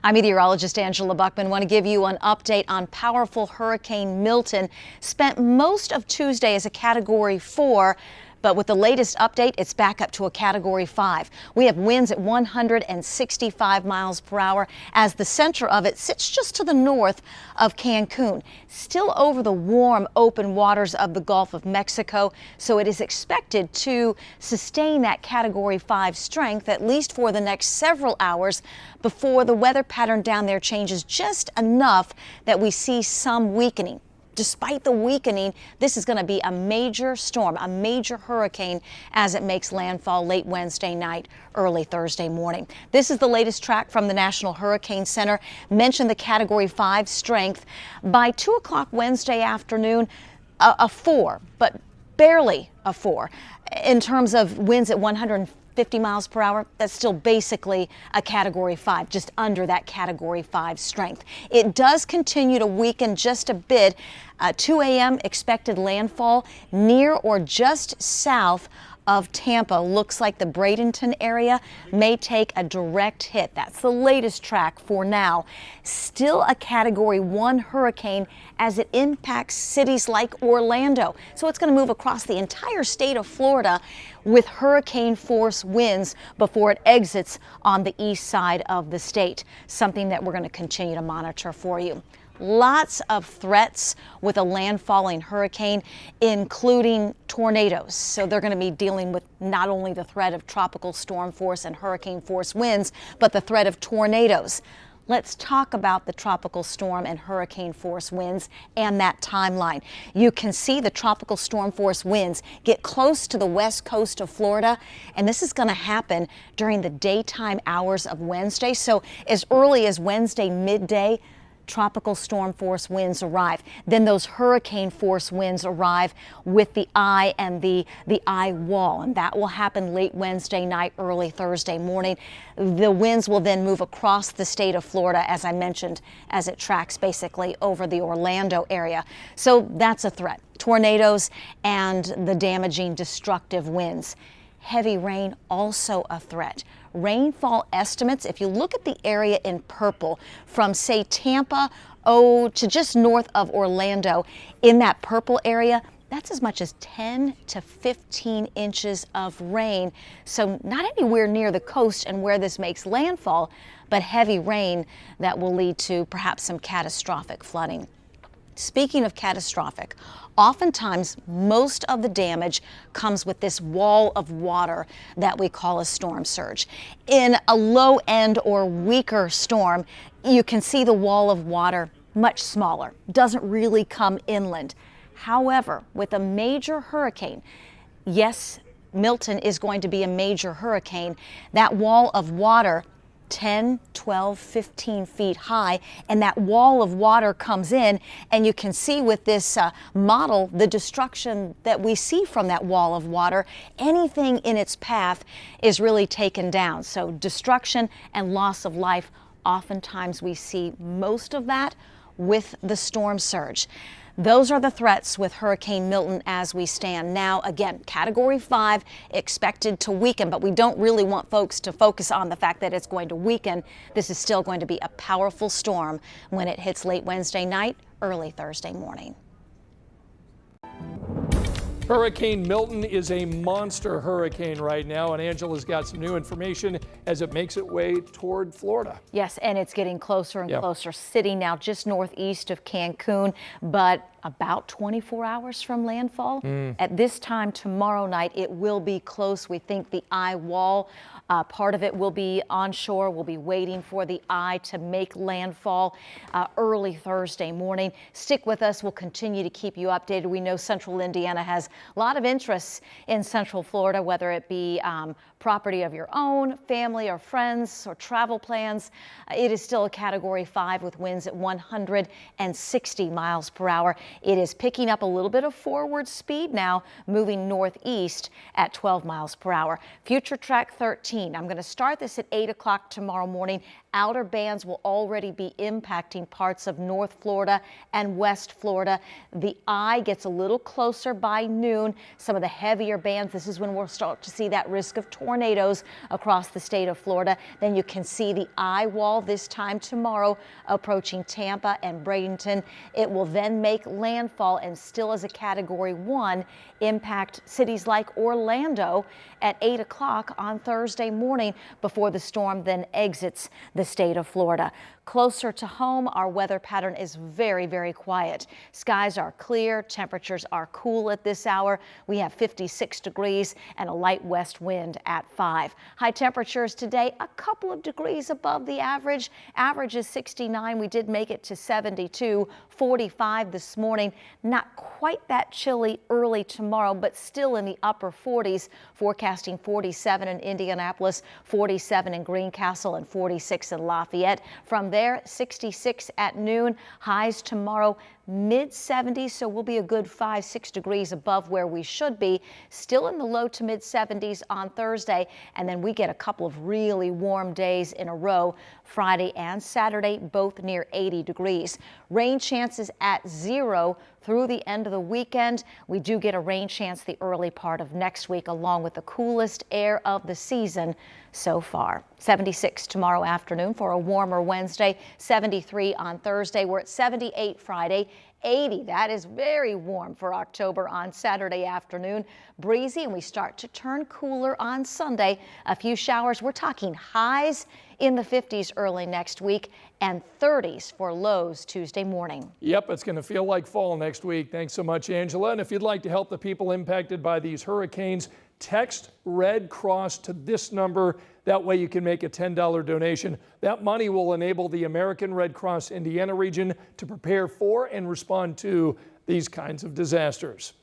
I'm meteorologist Angela Buchman. Want to give you an update on powerful Hurricane Milton. Spent most of Tuesday as a Category 4. But with the latest update, it's back up to a Category 5. We have winds at 165 miles per hour as the center of it sits just to the north of Cancun. Still over the warm, open waters of the Gulf of Mexico, so it is expected to sustain that Category 5 strength at least for the next several hours before the weather pattern down there changes just enough that we see some weakening. Despite the weakening, this is going to be a major storm, a major hurricane as it makes landfall late Wednesday night, early Thursday morning. This is the latest track from the National Hurricane Center. Mentioned the Category 5 strength. By 2 o'clock Wednesday afternoon, a 4, but barely a 4. In terms of winds at 150 miles per hour, that's still basically a Category 5, just under that Category 5 strength. It does continue to weaken just a bit. 2 a.m. expected landfall near or just south of Tampa. Looks like the Bradenton area may take a direct hit. That's the latest track for now. Still a Category 1 hurricane as it impacts cities like Orlando. So it's going to move across the entire state of Florida with hurricane force winds before it exits on the east side of the state. Something that we're going to continue to monitor for you. Lots of threats with a landfalling hurricane, including tornadoes. So they're going to be dealing with not only the threat of tropical storm force and hurricane force winds, but the threat of tornadoes. Let's talk about the tropical storm and hurricane force winds and that timeline. You can see the tropical storm force winds get close to the west coast of Florida, and this is going to happen during the daytime hours of Wednesday. So as early as Wednesday midday, tropical storm force winds arrive. Then those hurricane force winds arrive with the eye and the eye wall, and that will happen late Wednesday night, early Thursday morning. The winds will then move across the state of Florida, as I mentioned, as it tracks basically over the Orlando area. So that's a threat. Tornadoes and the damaging, destructive winds. Heavy rain also a threat. Rainfall estimates, if you look at the area in purple from, say, Tampa to just north of Orlando, in that purple area, that's as much as 10 to 15 inches of rain. So not anywhere near the coast and where this makes landfall, but heavy rain that will lead to perhaps some catastrophic flooding. Speaking of catastrophic, oftentimes most of the damage comes with this wall of water that we call a storm surge. In a low end or weaker storm, you can see the wall of water much smaller, doesn't really come inland. However, with a major hurricane, yes, Milton is going to be a major hurricane, that wall of water 10, 12, 15 feet high, and that wall of water comes in, and you can see with this model the destruction that we see from that wall of water. Anything in its path is really taken down. So destruction and loss of life, oftentimes we see most of that with the storm surge. Those are the threats with Hurricane Milton as we stand now. Again, Category 5 expected to weaken, but we don't really want folks to focus on the fact that it's going to weaken. This is still going to be a powerful storm when it hits late Wednesday night, early Thursday morning. Hurricane Milton is a monster hurricane right now, and Angela's got some new information as it makes its way toward Florida. Yes, and it's getting closer and closer, sitting now just northeast of Cancun, but about 24 hours from landfall. At this time tomorrow night, it will be close. We think the eye wall, part of it will be onshore. We'll be waiting for the eye to make landfall early Thursday morning. Stick with us. We'll continue to keep you updated. We know Central Indiana has a lot of interests in Central Florida, whether it be property of your own, family or friends, or travel plans. It is still a Category 5 with winds at 160 miles per hour. It is picking up a little bit of forward speed now, moving northeast at 12 miles per hour. Future track 13. I'm going to start this at 8 o'clock tomorrow morning. Outer bands will already be impacting parts of North Florida and West Florida. The eye gets a little closer by noon. Some of the heavier bands, this is when we'll start to see that risk of tornadoes tornadoes across the state of Florida. Then you can see the eye wall this time tomorrow approaching Tampa and Bradenton. It will then make landfall and still as a Category 1 impact cities like Orlando at 8 o'clock on Thursday morning before the storm then exits the state of Florida. Closer to home, our weather pattern is very, very quiet. Skies are clear, temperatures are cool at this hour. We have 56 degrees and a light west wind at 5. High temperatures today, a couple of degrees above the average. Average is 69. We did make it to 72, 45 this morning. Not quite that chilly early tomorrow, but still in the upper 40s. Forecasting 47 in Indianapolis, 47 in Greencastle, and 46 in Lafayette. From there, 66 at noon. Highs tomorrow, mid 70s, so we'll be a good 5-6 degrees above where we should be. Still in the low to mid 70s on Thursday, and then we get a couple of really warm days in a row. Friday and Saturday, both near 80 degrees. Rain chances at 0 through the end of the weekend. We do get a rain chance the early part of next week, along with the coolest air of the season so far. 76 tomorrow afternoon for a warmer Wednesday, 73 on Thursday. We're at 78 Friday. 80, that is very warm for October on Saturday afternoon. Breezy, and we start to turn cooler on Sunday. A few showers. We're talking highs in the 50s early next week and 30s for lows Tuesday morning. Yep, it's going to feel like fall next week. Thanks so much, Angela. And if you'd like to help the people impacted by these hurricanes, text Red Cross to this number. That way you can make a $10 donation. That money will enable the American Red Cross Indiana region to prepare for and respond to these kinds of disasters.